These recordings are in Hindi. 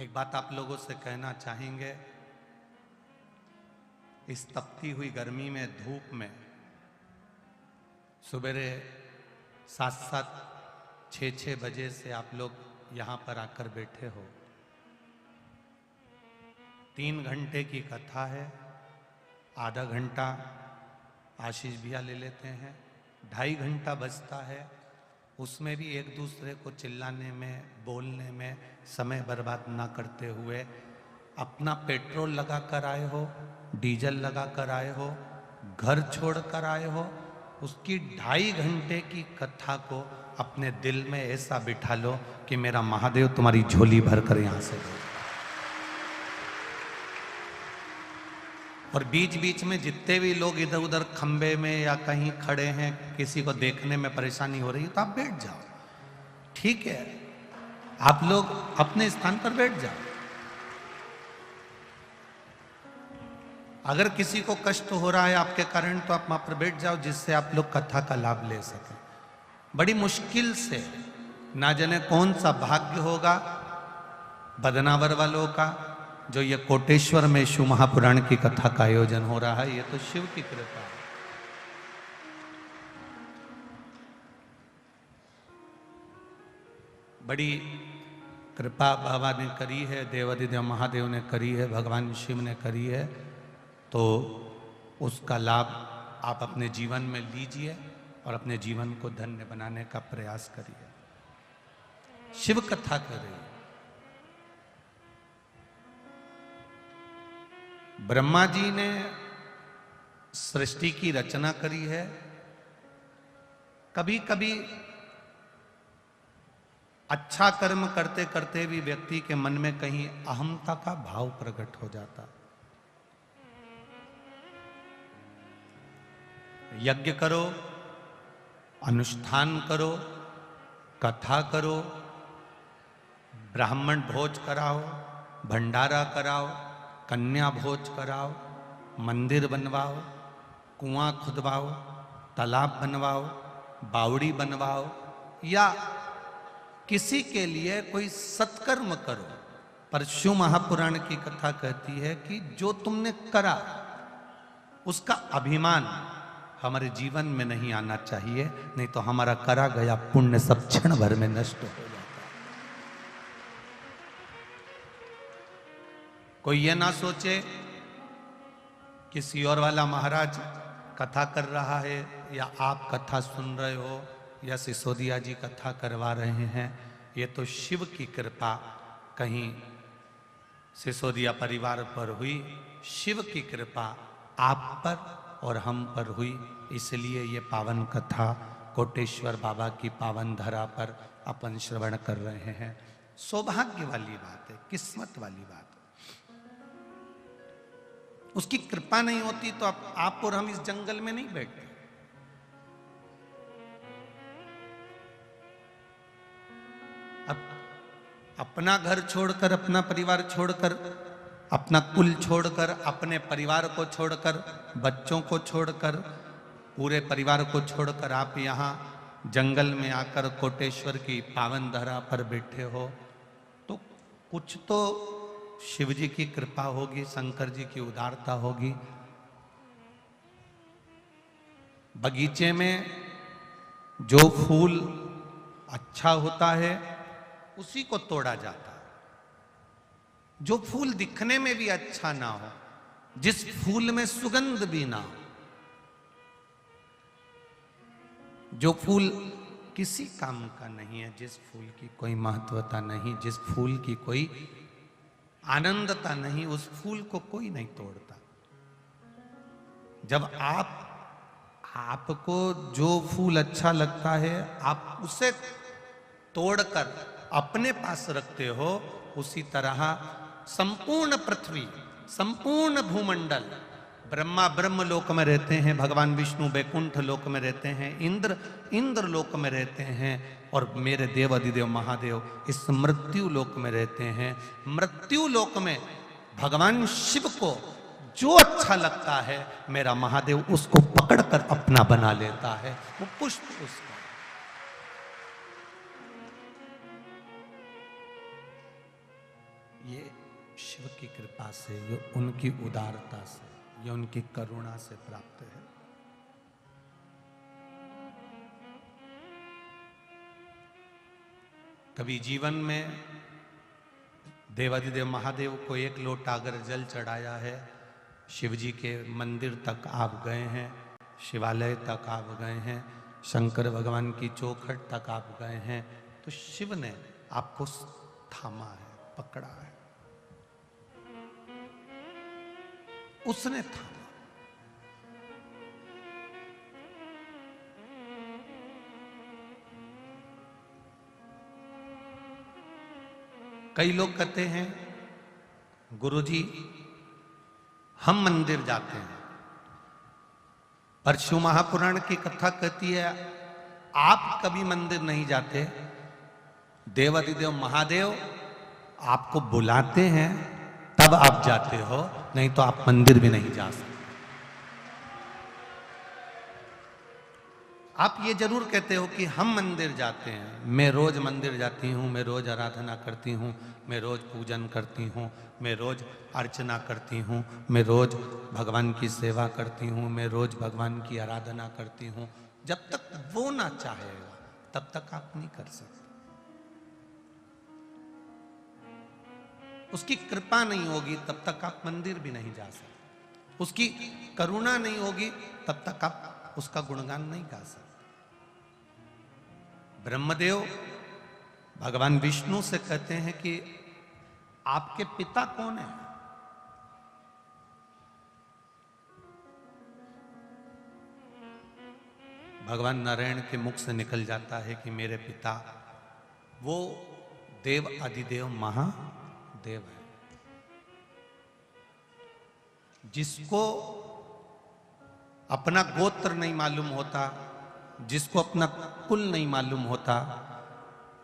एक बात आप लोगों से कहना चाहेंगे, इस तपती हुई गर्मी में, धूप में, सवेरे 7-7, 6-6 बजे से आप लोग यहाँ पर आकर बैठे हो। 3 घंटे की कथा है, आधा घंटा आशीष भैया ले लेते हैं, 2.5 घंटा बचता है। उसमें भी एक दूसरे को चिल्लाने में, बोलने में समय बर्बाद ना करते हुए अपना पेट्रोल लगा कर आए हो, डीजल लगा कर आए हो, घर छोड़ कर आए हो, उसकी 2.5 घंटे की कथा को अपने दिल में ऐसा बिठा लो कि मेरा महादेव तुम्हारी झोली भर कर यहां से दे। और बीच बीच में जितने भी लोग इधर उधर खंबे में या कहीं खड़े हैं, किसी को देखने में परेशानी हो रही है तो आप बैठ जाओ, ठीक है, आप लोग अपने स्थान पर बैठ जाओ। अगर किसी को कष्ट हो रहा है आपके कारण तो आप वहां पर बैठ जाओ, जिससे आप लोग कथा का लाभ ले सकें। बड़ी मुश्किल से, ना जाने कौन सा भाग्य होगा बदनावर वालों का, जो ये कोटेश्वर में शिव महापुराण की कथा का आयोजन हो रहा है। ये तो शिव की कृपा है। बड़ी कृपा बाबा ने करी है, देवाधिदेव महादेव ने करी है, भगवान शिव ने करी है, तो उसका लाभ आप अपने जीवन में लीजिए और अपने जीवन को धन्य बनाने का प्रयास करिए। शिव कथा कर रही है। ब्रह्मा जी ने सृष्टि की रचना करी है। कभी कभी अच्छा कर्म करते करते भी व्यक्ति के मन में कहीं अहंता का भाव प्रकट हो जाता। यज्ञ करो, अनुष्ठान करो, कथा करो, ब्राह्मण भोज कराओ, भंडारा कराओ, कन्या भोज कराओ, मंदिर बनवाओ, कुआं खुदवाओ, तालाब बनवाओ, बावड़ी बनवाओ, या किसी के लिए कोई सत्कर्म करो, पर शिव महापुराण की कथा कहती है कि जो तुमने करा उसका अभिमान हमारे जीवन में नहीं आना चाहिए, नहीं तो हमारा करा गया पुण्य सब क्षण भर में नष्ट हो जाता। कोई ये ना सोचे किसी और वाला महाराज कथा कर रहा है या आप कथा सुन रहे हो या सिसोदिया जी कथा करवा रहे हैं। ये तो शिव की कृपा कहीं सिसोदिया परिवार पर हुई, शिव की कृपा आप पर और हम पर हुई, इसलिए ये पावन कथा कोटेश्वर बाबा की पावन धरा पर अपन श्रवण कर रहे हैं। सौभाग्य वाली बात है, किस्मत वाली बात है। उसकी कृपा नहीं होती तो आप और हम इस जंगल में नहीं बैठते। अब अपना घर छोड़कर, अपना परिवार छोड़कर, अपना कुल छोड़कर, अपने परिवार को छोड़कर, बच्चों को छोड़कर, पूरे परिवार को छोड़कर आप यहाँ जंगल में आकर कोटेश्वर की पावन धरा पर बैठे हो, तो कुछ तो शिव जी की कृपा होगी, शंकर जी की उदारता होगी। बगीचे में जो फूल अच्छा होता है उसी को तोड़ा जाता है। जो फूल दिखने में भी अच्छा ना हो, जिस फूल में सुगंध भी ना हो, जो फूल किसी काम का नहीं है, जिस फूल की कोई महत्वता नहीं, जिस फूल की कोई आनंदता नहीं, उस फूल को कोई नहीं तोड़ता। जब आपको जो फूल अच्छा लगता है आप उसे तोड़कर अपने पास रखते हो, उसी तरह संपूर्ण पृथ्वी, संपूर्ण भूमंडल, ब्रह्मा ब्रह्म लोक में रहते हैं, भगवान विष्णु वैकुंठ लोक में रहते हैं, इंद्र लोक में रहते हैं, और मेरे देव अधिदेव महादेव इस मृत्यु लोक में रहते हैं। मृत्यु लोक में भगवान शिव को जो अच्छा लगता है, मेरा महादेव उसको पकड़कर अपना बना लेता है। वो पुष्प उसका। ये शिव की कृपा से, ये उनकी उदारता से, ये उनकी करुणा से प्राप्त है। कभी जीवन में देवाधिदेव महादेव को एक लोटा अगर जल चढ़ाया है, शिव जी के मंदिर तक आप गए हैं, शिवालय तक आप गए हैं, शंकर भगवान की चौखट तक आप गए हैं, तो शिव ने आपको थामा है, पकड़ा है, उसने थामा। कई लोग कहते हैं गुरुजी हम मंदिर जाते हैं, पर शिव महापुराण की कथा कहती है आप कभी मंदिर नहीं जाते, देवाधिदेव महादेव आपको बुलाते हैं तब आप जाते हो, नहीं तो आप मंदिर भी नहीं जा सकते। आप ये जरूर कहते हो कि हम मंदिर जाते हैं, मैं रोज मंदिर जाती हूँ, मैं रोज आराधना करती हूँ, मैं रोज पूजन करती हूँ, मैं रोज अर्चना करती हूँ, मैं रोज भगवान की सेवा करती हूँ, मैं रोज भगवान की आराधना करती हूँ। जब तक वो ना चाहेगा तब तक आप नहीं कर सकते। उसकी कृपा नहीं होगी तब तक आप मंदिर भी नहीं जा सकते। उसकी करुणा नहीं होगी तब तक आप उसका गुणगान नहीं गा सकते। ब्रह्मदेव भगवान विष्णु से कहते हैं कि आपके पिता कौन है? भगवान नारायण के मुख से निकल जाता है कि मेरे पिता वो देव अधिदेव महादेव है, जिसको अपना गोत्र नहीं मालूम होता, जिसको अपना कुल नहीं मालूम होता,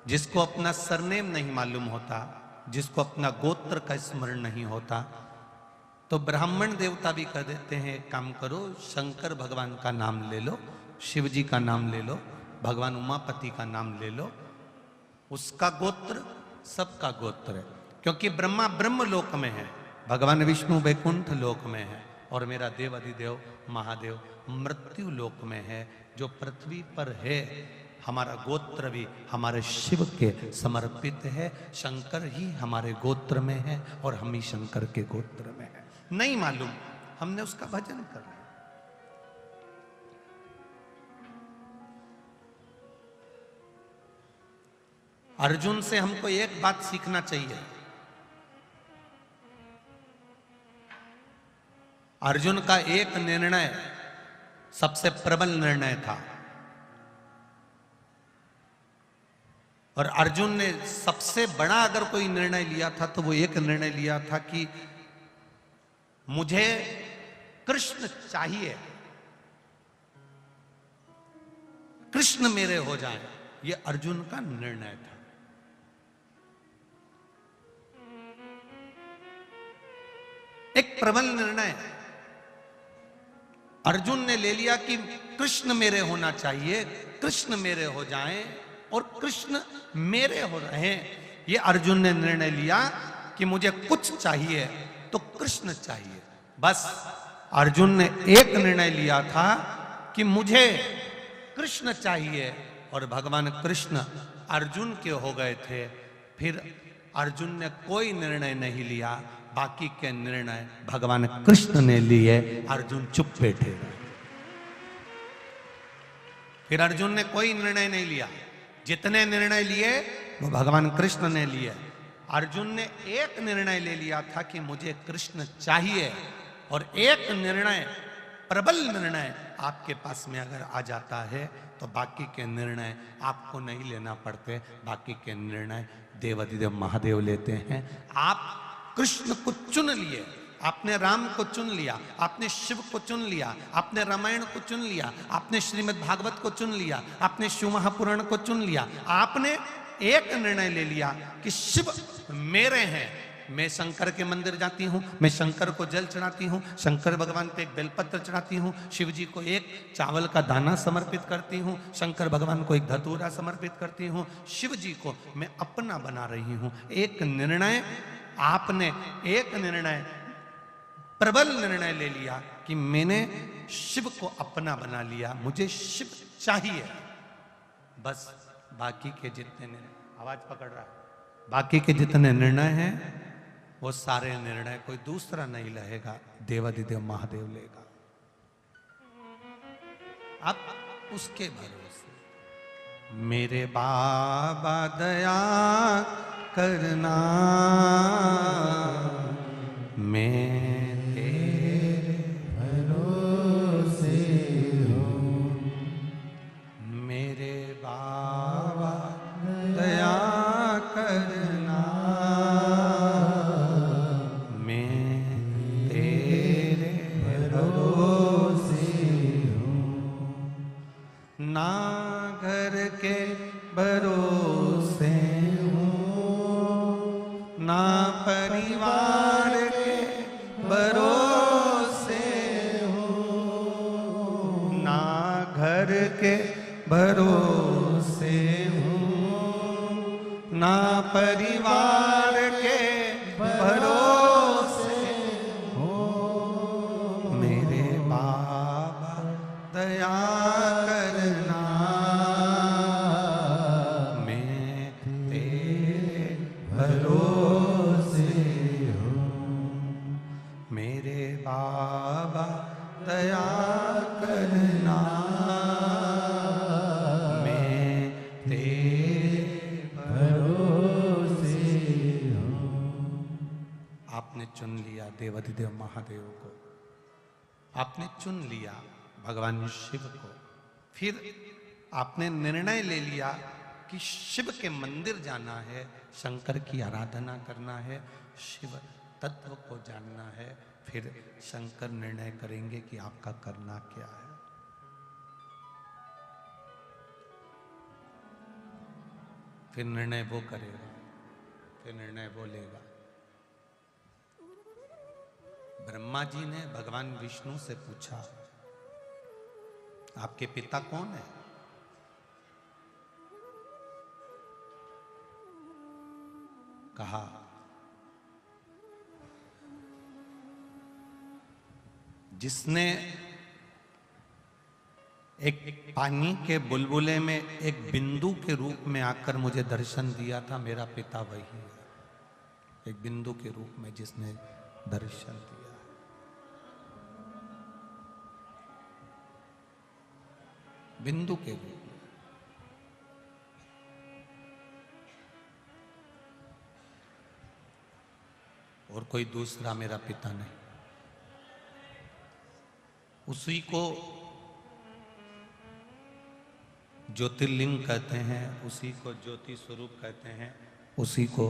जिसको अपना सरनेम नहीं मालूम होता, जिसको अपना गोत्र का स्मरण नहीं होता, तो ब्राह्मण देवता भी कह देते हैं एक काम करो, शंकर भगवान का नाम ले लो, शिव जी का नाम ले लो, भगवान उमापति का नाम ले लो, उसका गोत्र सबका गोत्र है। क्योंकि ब्रह्मा ब्रह्म लोक में है, भगवान विष्णु वैकुंठ लोक में है, और मेरा देव अधिदेव महादेव मृत्यु लोक में है, जो पृथ्वी पर है। हमारा गोत्र भी हमारे शिव के समर्पित है, शंकर ही हमारे गोत्र में है और हम ही शंकर के गोत्र में है। नहीं मालूम, हमने उसका भजन कर रहे। अर्जुन से हमको एक बात सीखना चाहिए। अर्जुन का एक निर्णय सबसे प्रबल निर्णय था, और अर्जुन ने सबसे बड़ा अगर कोई निर्णय लिया था तो वो एक निर्णय लिया था कि मुझे कृष्ण चाहिए, कृष्ण मेरे हो जाए। ये अर्जुन का निर्णय था। एक प्रबल निर्णय अर्जुन ने ले लिया कि कृष्ण मेरे होना चाहिए, कृष्ण मेरे हो जाएं और कृष्ण मेरे हो रहे। ये अर्जुन ने निर्णय लिया कि मुझे कुछ चाहिए तो कृष्ण चाहिए। बस अर्जुन ने एक निर्णय लिया था कि मुझे कृष्ण चाहिए, और भगवान कृष्ण अर्जुन के हो गए थे। फिर अर्जुन ने कोई निर्णय नहीं लिया, बाकी के निर्णय भगवान कृष्ण ने लिए, अर्जुन चुप बैठे रहे। फिर अर्जुन ने कोई निर्णय नहीं लिया, जितने निर्णय लिए वो भगवान कृष्ण ने लिए। अर्जुन ने एक निर्णय ले लिया था कि मुझे कृष्ण चाहिए, और एक निर्णय, प्रबल निर्णय आपके पास में अगर आ जाता है तो बाकी के निर्णय आपको नहीं लेना पड़ते, बाकी के निर्णय देवाधिदेव महादेव लेते हैं। आप कृष्ण को चुन लिए, आपने राम को चुन लिया, आपने शिव को चुन लिया, आपने रामायण को चुन लिया, आपने श्रीमद् भागवत को चुन लिया, आपने शिव महापुराण को चुन लिया। आपने एक निर्णय ले लिया कि शिव मेरे हैं, मैं शंकर के मंदिर जाती हूँ, मैं शंकर को जल चढ़ाती हूँ, शंकर भगवान पे एक बेलपत्र चढ़ाती हूँ, शिव जी को एक चावल का दाना समर्पित करती हूँ, शंकर भगवान को एक धतूरा समर्पित करती हूँ, शिव जी को मैं अपना बना रही हूँ। एक निर्णय आपने एक निर्णय, प्रबल निर्णय ले लिया कि मैंने शिव को अपना बना लिया, मुझे शिव चाहिए। बस बाकी के जितने निर्णय, आवाज पकड़ रहा है, बाकी के जितने निर्णय हैं वो सारे निर्णय कोई दूसरा नहीं लेगा, देवाधिदेव महादेव लेगा। अब उसके भरोसे मेरे बाबा दया करना, मैं तेरे भरोसे हूँ। मेरे बाबा दया करना, मैं तेरे भरोसे हूँ। ना घर के भरोसे ना परिवार के भरोसे हो, ना घर के भरोसे हो, ना परिवार के भरोसे हो। मेरे बाबा दया करना, मैं तेरे भरोसे मेरे बाबा दया करना, मैं तेरे भरोसे हूँ। आपने चुन लिया देवाधिदेव महादेव को, आपने चुन लिया भगवान शिव को, फिर आपने निर्णय ले लिया कि शिव के मंदिर जाना है, शंकर की आराधना करना है, शिव तत्व को जानना है। फिर शंकर निर्णय करेंगे कि आपका करना क्या है। फिर निर्णय वो करेगा, फिर निर्णय वो लेगा। ब्रह्मा जी ने भगवान विष्णु से पूछा, आपके पिता कौन है? कहा जिसने एक पानी के बुलबुले में एक बिंदु के रूप में आकर मुझे दर्शन दिया था, मेरा पिता वही है। एक बिंदु के रूप में जिसने दर्शन दिया, बिंदु के रूप में। और कोई दूसरा मेरा पिता नहीं। उसी को ज्योतिर्लिंग कहते हैं, उसी को ज्योति स्वरूप कहते हैं, उसी को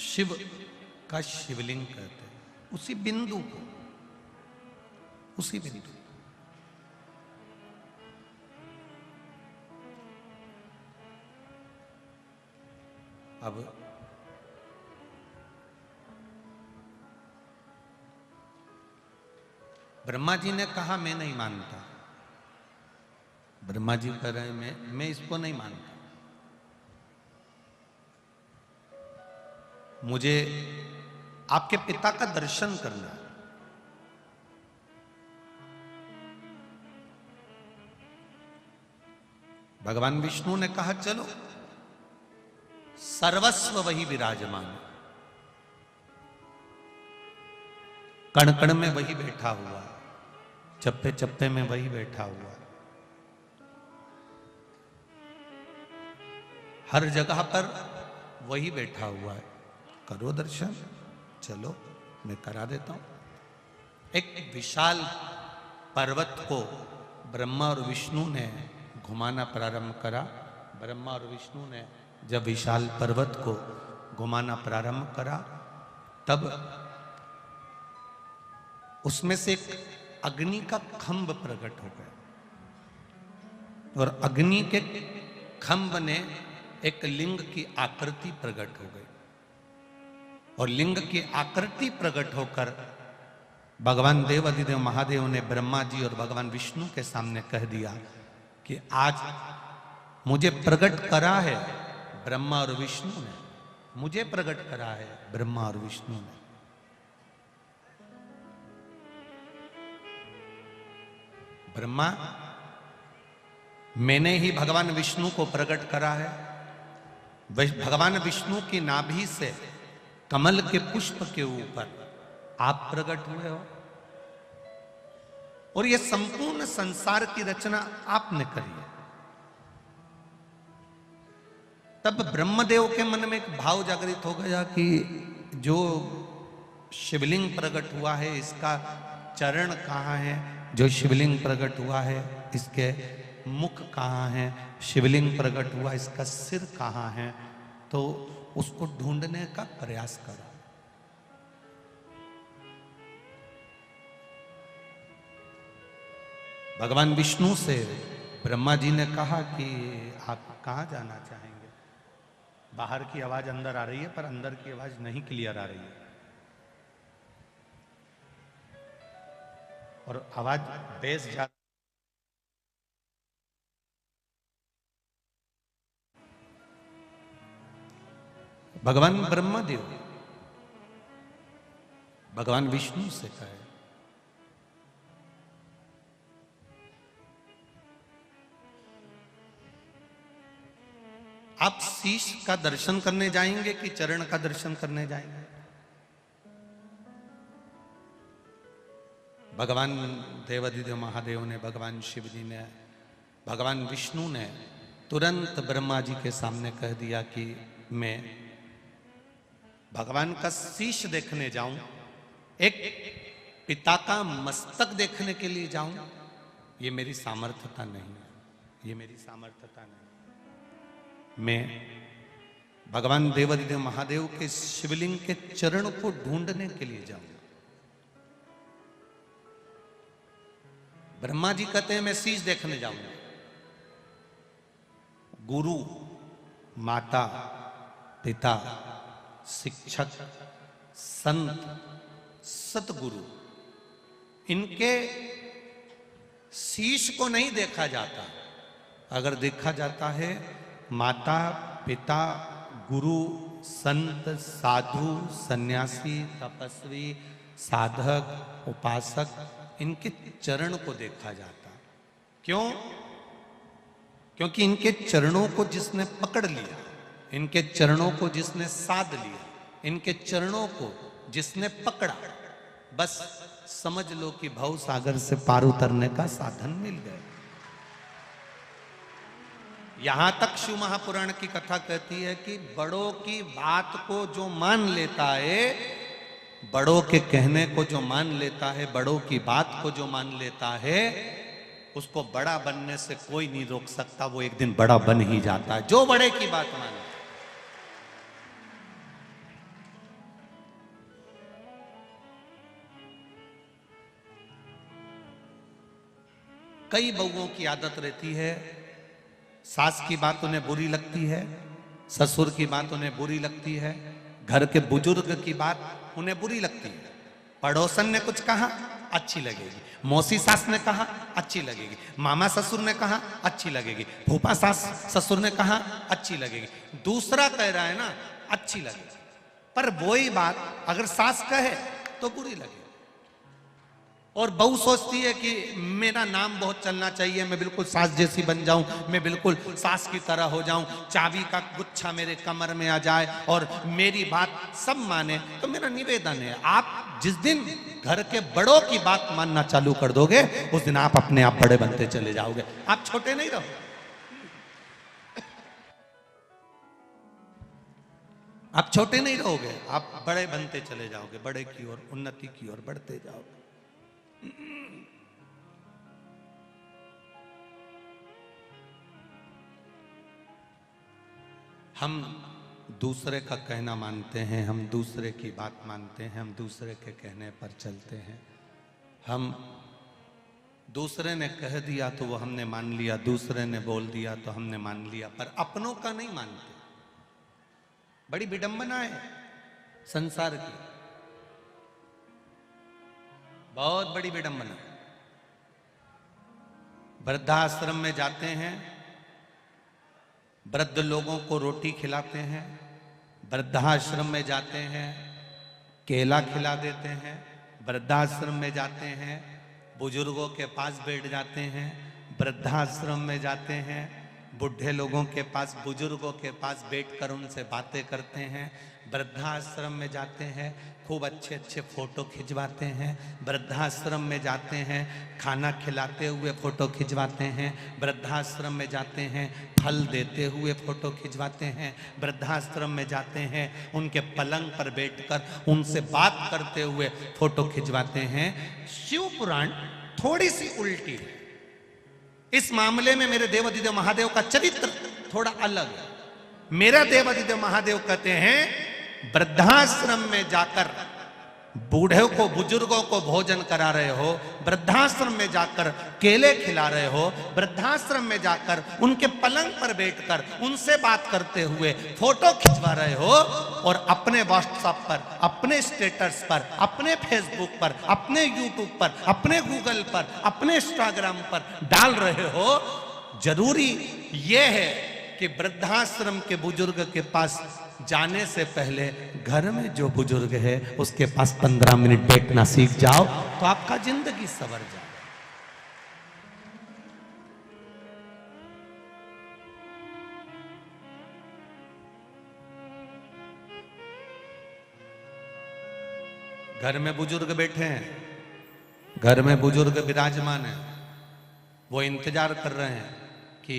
शिव का शिवलिंग कहते हैं। उसी बिंदु को, उसी बिंदु। अब ब्रह्मा जी ने कहा मैं नहीं मानता। ब्रह्मा जी कह रहे हैं मैं इसको नहीं मानता, मुझे आपके पिता का दर्शन करना है। भगवान विष्णु ने कहा चलो, सर्वस्व वही विराजमान है, कण कण में वही बैठा हुआ है, चप्पे चप्पे में वही बैठा हुआ है, हर जगह पर वही बैठा हुआ है। करो दर्शन, चलो मैं करा देता हूं। एक विशाल पर्वत को ब्रह्मा और विष्णु ने घुमाना प्रारंभ करा। ब्रह्मा और विष्णु ने जब विशाल पर्वत को घुमाना प्रारंभ करा, तब उसमें से एक अग्नि का खंभ प्रकट हो गया, और अग्नि के खंभ ने एक लिंग की आकृति प्रकट हो गई, और लिंग की आकृति प्रकट होकर भगवान देवाधिदेव महादेव ने ब्रह्मा जी और भगवान विष्णु के सामने कह दिया कि आज मुझे प्रकट करा है ब्रह्मा और विष्णु ने, मुझे प्रकट करा है ब्रह्मा और विष्णु ने। ब्रह्मा, मैंने ही भगवान विष्णु को प्रकट करा है। भगवान विष्णु की नाभि से कमल के पुष्प के ऊपर आप प्रकट हुए हो, और यह संपूर्ण संसार की रचना आपने करी है। तब ब्रह्मदेव के मन में एक भाव जागृत हो गया कि जो शिवलिंग प्रकट हुआ है इसका चरण कहाँ है, जो शिवलिंग प्रकट हुआ है इसके मुख कहाँ है, शिवलिंग प्रकट हुआ इसका सिर कहाँ है, तो उसको ढूंढने का प्रयास करा। भगवान विष्णु से ब्रह्मा जी ने कहा कि आप कहाँ जाना चाहेंगे। बाहर की आवाज अंदर आ रही है, पर अंदर की आवाज नहीं क्लियर आ रही है, और आवाज बेस जा। भगवान ब्रह्मदेव भगवान विष्णु से कहे, आप शीश का दर्शन करने जाएंगे कि चरण का दर्शन करने जाएंगे। भगवान देवादिदेव महादेव ने, भगवान शिव जी ने, भगवान विष्णु ने तुरंत ब्रह्मा जी के सामने कह दिया कि मैं भगवान का शीश देखने जाऊं, एक पिता का मस्तक देखने के लिए जाऊं, ये मेरी सामर्थ्यता नहीं है, ये मेरी सामर्थ्यता नहीं। मैं भगवान देवादिदेव महादेव के शिवलिंग के चरण को ढूंढने के लिए जाऊंगा। ब्रह्मा जी कहते हैं मैं शीश देखने जाऊंगा। गुरु, माता, पिता, शिक्षक, संत, सतगुरु, इनके शीश को नहीं देखा जाता। अगर देखा जाता है माता, पिता, गुरु, संत, साधु, सन्यासी, तपस्वी, साधक, उपासक, इनके चरण को देखा जाता। क्यों? क्योंकि इनके चरणों को जिसने पकड़ लिया, इनके चरणों को जिसने साध लिया, इनके चरणों को जिसने पकड़ा, बस समझ लो कि भव सागर से पार उतरने का साधन मिल गया। यहां तक शिव महापुराण की कथा कहती है कि बड़ों की बात को जो मान लेता है, बड़ों के कहने को जो मान लेता है, बड़ों की बात को जो मान लेता है, उसको बड़ा बनने से कोई नहीं रोक सकता। वो एक दिन बड़ा बन ही जाता है, जो बड़े की बात माने। कई बहुओं की आदत रहती है, सास की बात उन्हें बुरी लगती है, ससुर की बात उन्हें बुरी लगती है, घर के बुजुर्ग की बात उन्हें बुरी लगती है, पड़ोसन ने कुछ कहा अच्छी लगेगी, मौसी सास ने कहा अच्छी लगेगी, मामा ससुर ने कहा अच्छी लगेगी, फूफा सास ससुर ने कहा अच्छी लगेगी, दूसरा कह रहा है ना अच्छी लगेगी, पर वही बात अगर सास कहे तो बुरी लगेगी। और बहू सोचती है कि मेरा नाम बहुत चलना चाहिए, मैं बिल्कुल सास जैसी बन जाऊं, मैं बिल्कुल सास की तरह हो जाऊं, चाबी का गुच्छा मेरे कमर में आ जाए और मेरी बात सब माने। तो मेरा निवेदन है, आप जिस दिन घर के बड़ों की बात मानना चालू कर दोगे, उस दिन आप अपने आप बड़े बनते चले जाओगे, आप छोटे नहीं रहो। आप छोटे नहीं रहोगे, आप बड़े बनते चले जाओगे, बड़े की ओर, उन्नति की ओर बढ़ते जाओगे। हम दूसरे का कहना मानते हैं, हम दूसरे की बात मानते हैं, हम दूसरे के कहने पर चलते हैं। हम दूसरे ने कह दिया तो वो हमने मान लिया, दूसरे ने बोल दिया तो हमने मान लिया, पर अपनों का नहीं मानते। बड़ी विडंबना है संसार की, बहुत बड़ी विडंबना। वृद्धाश्रम में जाते हैं, वृद्ध लोगों को रोटी खिलाते हैं, वृद्धाश्रम में जाते हैं, केला खिला देते हैं। वृद्धाश्रम में जाते हैं, बुजुर्गों के पास बैठ जाते हैं। वृद्धाश्रम में जाते हैं, बुढ़े लोगों के पास, बुजुर्गों के पास बैठकर उनसे बातें करते हैं। वृद्धाश्रम में जाते हैं, खूब अच्छे अच्छे फोटो खिंचवाते हैं। वृद्धाश्रम में जाते हैं, खाना खिलाते हुए फोटो खिंचवाते हैं। वृद्धाश्रम में जाते हैं, फल देते हुए फोटो खिंचवाते हैं। वृद्धाश्रम में जाते हैं, उनके पलंग पर बैठकर उनसे बात करते हुए फोटो खिंचवाते हैं। शिव पुराण थोड़ी सी उल्टी है इस मामले में। मेरे देवाधिदेव महादेव का चरित्र थोड़ा अलग है। मेरा देवाधिदेव महादेव कहते हैं, वृद्धाश्रम में जाकर बूढ़े को, बुजुर्गों को भोजन करा रहे हो, वृद्धाश्रम में जाकर केले खिला रहे हो, वृद्धाश्रम में जाकर उनके पलंग पर बैठकर उनसे बात करते हुए फोटो खिंचवा रहे हो, और अपने व्हाट्सएप पर, अपने स्टेटस पर, अपने फेसबुक पर, अपने यूट्यूब पर, अपने गूगल पर, अपने इंस्टाग्राम पर डाल रहे हो। जरूरी यह है कि वृद्धाश्रम के बुजुर्ग के पास जाने से पहले घर में जो बुजुर्ग है उसके पास 15 मिनट बैठना सीख जाओ, तो आपका जिंदगी संवर जाए। घर में बुजुर्ग बैठे हैं, घर में बुजुर्ग विराजमान है, वो इंतजार कर रहे हैं कि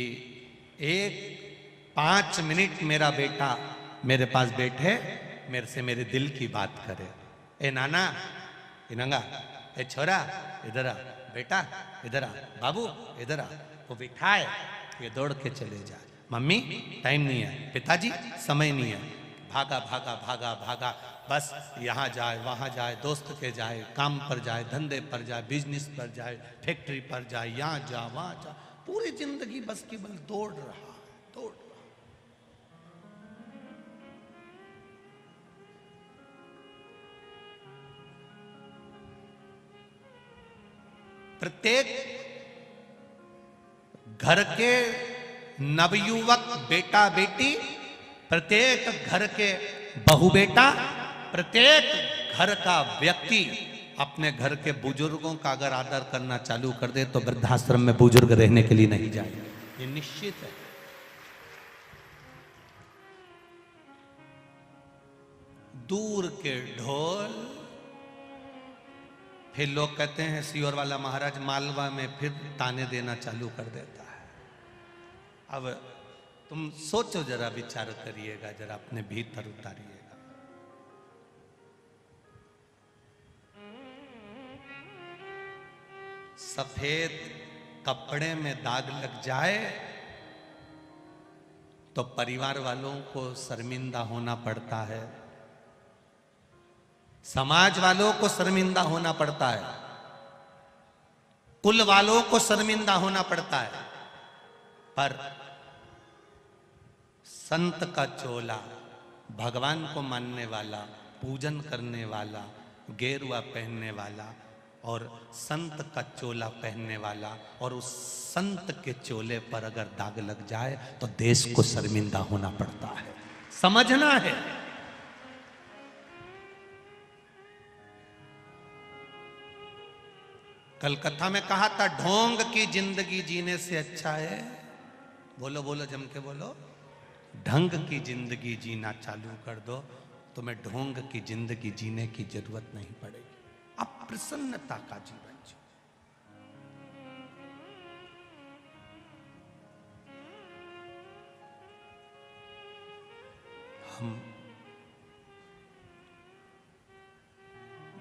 5 मिनट मेरा बेटा मेरे पास बैठे, मेरे से मेरे दिल की बात करे। ए नाना, ए नंगा, ए छोरा इधर आ, बेटा इधर आ, बाबू इधर आ। वो बिठाए, ये दौड़ के चले जाए। मम्मी टाइम नहीं है, पिताजी समय नहीं है, भागा भागा भागा भागा, बस यहाँ जाए वहाँ जाए, दोस्त के जाए, काम पर जाए, धंधे पर जाए, बिजनेस पर जाए, फैक्ट्री पर जाए, यहाँ जा वहाँ जा। पूरी जिंदगी बस केवल दौड़ रहा है, दौड़ रहा। प्रत्येक घर के नवयुवक बेटा बेटी, प्रत्येक घर के बहू बेटा, प्रत्येक घर का व्यक्ति अपने घर के बुजुर्गों का अगर आदर करना चालू कर दे तो वृद्धाश्रम में बुजुर्ग रहने के लिए नहीं जाएगा, ये निश्चित है। दूर के ढोल, फिर लोग कहते हैं सियोर वाला महाराज मालवा में फिर ताने देना चालू कर देता है। अब तुम सोचो जरा, विचार करिएगा जरा, अपने भीतर उतारिएगा। सफेद कपड़े में दाग लग जाए तो परिवार वालों को शर्मिंदा होना पड़ता है, समाज वालों को शर्मिंदा होना पड़ता है, कुल वालों को शर्मिंदा होना पड़ता है। पर संत का चोला, भगवान को मानने वाला, पूजन करने वाला, गेरुआ पहनने वाला और संत का चोला पहनने वाला, और उस संत के चोले पर अगर दाग लग जाए तो देश को शर्मिंदा होना पड़ता है, समझना है। कलकत्ता में कहा था, ढोंग की जिंदगी जीने से अच्छा है, बोलो बोलो जम के बोलो, ढंग की जिंदगी जीना चालू कर दो, तुम्हें ढोंग की जिंदगी जीने की जरूरत नहीं पड़ेगी। अब प्रसन्नता का जीवन जियो। हम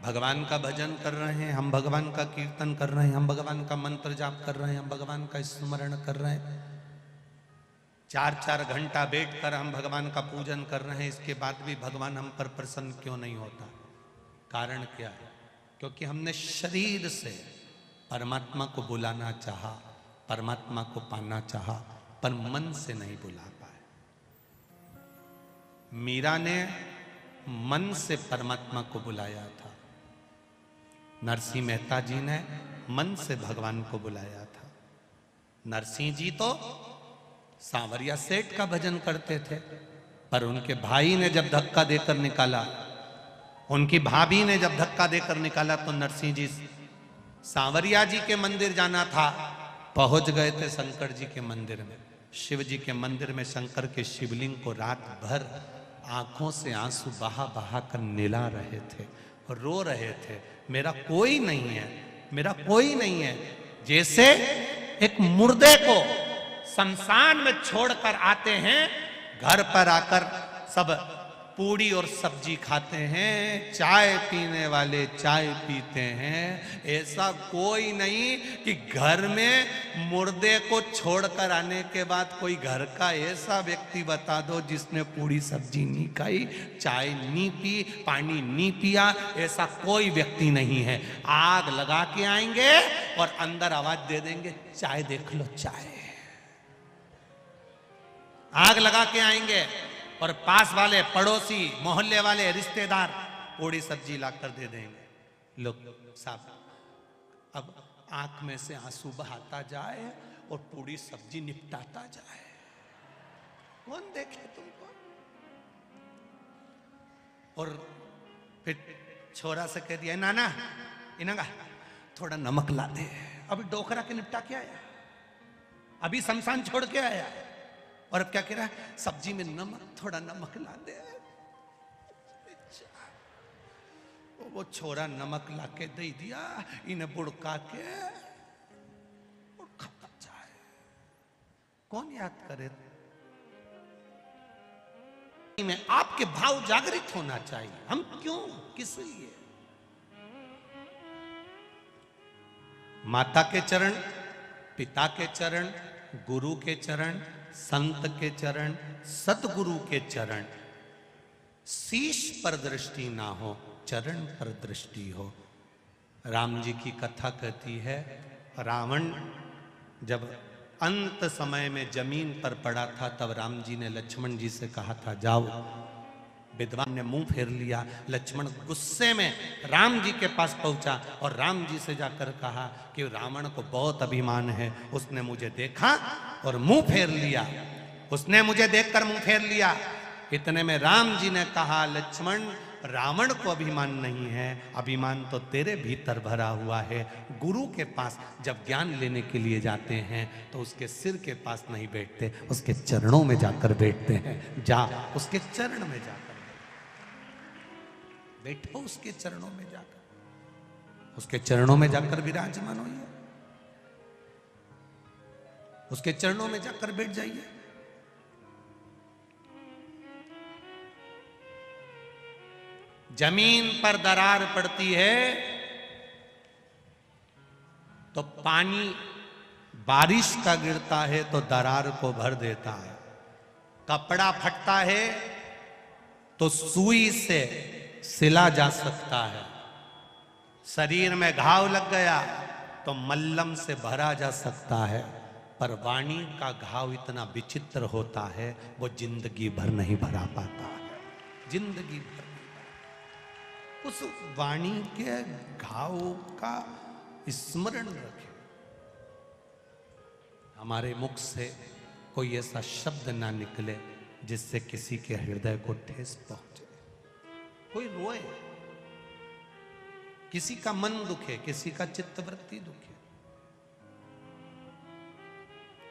भगवान का भजन कर रहे हैं, हम भगवान का कीर्तन कर रहे हैं, हम भगवान का मंत्र जाप कर रहे हैं, हम भगवान का स्मरण कर रहे हैं, 4-4 घंटा बैठकर हम भगवान का पूजन कर रहे हैं, इसके बाद भी भगवान हम पर प्रसन्न क्यों नहीं होता? कारण क्या है? क्योंकि हमने शरीर से परमात्मा को बुलाना चाहा, परमात्मा को पाना चाहा, पर मन से नहीं बुला पाए। मीरा ने मन से परमात्मा को बुलाया था, नरसिंह मेहता जी ने मन से भगवान को बुलाया था। नरसिंह जी तो सांवरिया सेठ का भजन करते थे, पर उनके भाई ने जब धक्का देकर निकाला, उनकी भाभी ने जब धक्का देकर निकाला, तो नरसिंह जी सांवरिया जी के मंदिर जाना था, पहुंच गए थे शंकर जी के मंदिर में। शिव जी के मंदिर में शंकर के शिवलिंग को रात भर आंखों से आंसू बहा बहा कर निला रहे थे, रो रहे थे, मेरा कोई नहीं है, मेरा कोई नहीं है। जैसे एक मुर्दे को शमशान में छोड़कर आते हैं, घर पर आकर सब पूड़ी और सब्जी खाते हैं, चाय पीने वाले चाय पीते हैं। ऐसा कोई नहीं कि घर में मुर्दे को छोड़कर आने के बाद कोई घर का ऐसा व्यक्ति बता दो जिसने पूड़ी सब्जी नहीं खाई, चाय नहीं पी, पानी नहीं पिया। ऐसा कोई व्यक्ति नहीं है। आग लगा के आएंगे और अंदर आवाज दे देंगे, चाय देख लो चाय। आग लगा के आएंगे और पास वाले पड़ोसी मोहल्ले वाले रिश्तेदार पूड़ी सब्जी लाकर दे देंगे। लोग साहब अब आंख में से आंसू बहाता जाए और पूड़ी सब्जी निपटाता जाए। कौन देखे तुमको? और फिर छोरा से कह दिया, नाना इनगा थोड़ा नमक ला दे। अभी डोकरा के निपटा के आया, अभी शमशान छोड़ के आया, और अब क्या कह रहा है, सब्जी में नमक, थोड़ा नमक ला दे। वो छोरा नमक ला के दे दिया, इन्हें बुड़का के और खाता जाए। कौन याद करे? में आपके भाव जागृत होना चाहिए। हम क्यों, किस लिए? माता के चरण, पिता के चरण, गुरु के चरण, संत के चरण, सतगुरु के चरण, शीश पर दृष्टि ना हो, चरण पर दृष्टि हो। राम जी की कथा कहती है, रावण जब अंत समय में जमीन पर पड़ा था, तब राम जी ने लक्ष्मण जी से कहा था जाओ। विद्वान ने मुंह फेर लिया। लक्ष्मण गुस्से में राम जी के पास पहुंचा और राम जी से जाकर कहा कि रावण को बहुत अभिमान है, उसने मुझे देखा और मुंह फेर लिया, उसने मुझे देखकर मुंह फेर लिया। इतने में राम जी ने कहा, लक्ष्मण रावण को अभिमान नहीं है, अभिमान तो तेरे भीतर भरा हुआ है। गुरु के पास जब ज्ञान लेने के लिए जाते हैं तो उसके सिर के पास नहीं बैठते, उसके चरणों में जाकर बैठते हैं। जा उसके चरण में जाकर बैठो, उसके चरणों में जाकर, उसके चरणों में जाकर विराजमान होइए, उसके चरणों में जाकर बैठ जाइए। जमीन पर दरार पड़ती है तो पानी बारिश का गिरता है तो दरार को भर देता है। कपड़ा फटता है तो सुई से सिला जा सकता है। शरीर में घाव लग गया तो मल्लम से भरा जा सकता है। पर वाणी का घाव इतना विचित्र होता है, वो जिंदगी भर नहीं भरा पाता है। जिंदगी भर उस वाणी के घाव का स्मरण रखें। हमारे मुख से कोई ऐसा शब्द ना निकले जिससे किसी के हृदय को ठेस पहुंचे, कोई रोए, किसी का मन दुखे, किसी का चित्तवृत्ति दुखे।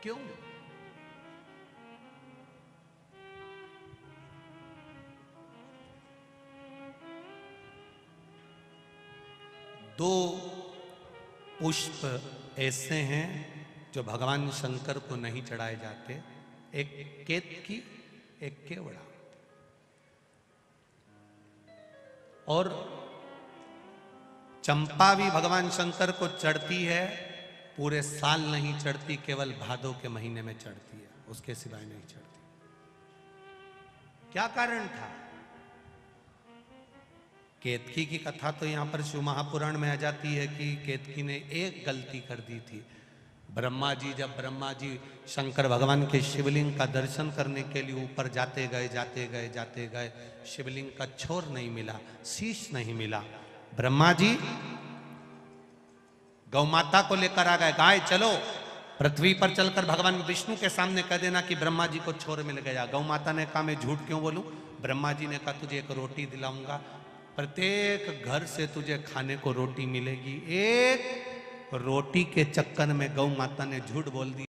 क्यों? दो पुष्प ऐसे हैं जो भगवान शंकर को नहीं चढ़ाए जाते, एक केतकी, एक केवड़ा। और चंपा भी भगवान शंकर को चढ़ती है, पूरे साल नहीं चढ़ती, केवल भादों के महीने में चढ़ती है, उसके सिवाय नहीं चढ़ती। क्या कारण था? केतकी की कथा तो यहां पर शिव महापुराण में आ जाती है कि केतकी ने एक गलती कर दी थी। ब्रह्मा जी शंकर भगवान के शिवलिंग का दर्शन करने के लिए ऊपर जाते गए, शिवलिंग का छोर नहीं मिला, शीश नहीं मिला। ब्रह्मा जी गौ माता को लेकर आ गए, गाय चलो पृथ्वी पर चलकर भगवान विष्णु के सामने कह देना कि ब्रह्मा जी को छोर मिल गया। गौ माता ने कहा मैं झूठ क्यों बोलूं? ब्रह्मा जी ने कहा तुझे एक रोटी दिलाऊंगा, प्रत्येक घर से तुझे खाने को रोटी मिलेगी। एक रोटी के चक्कर में गौ माता ने झूठ बोल दिया।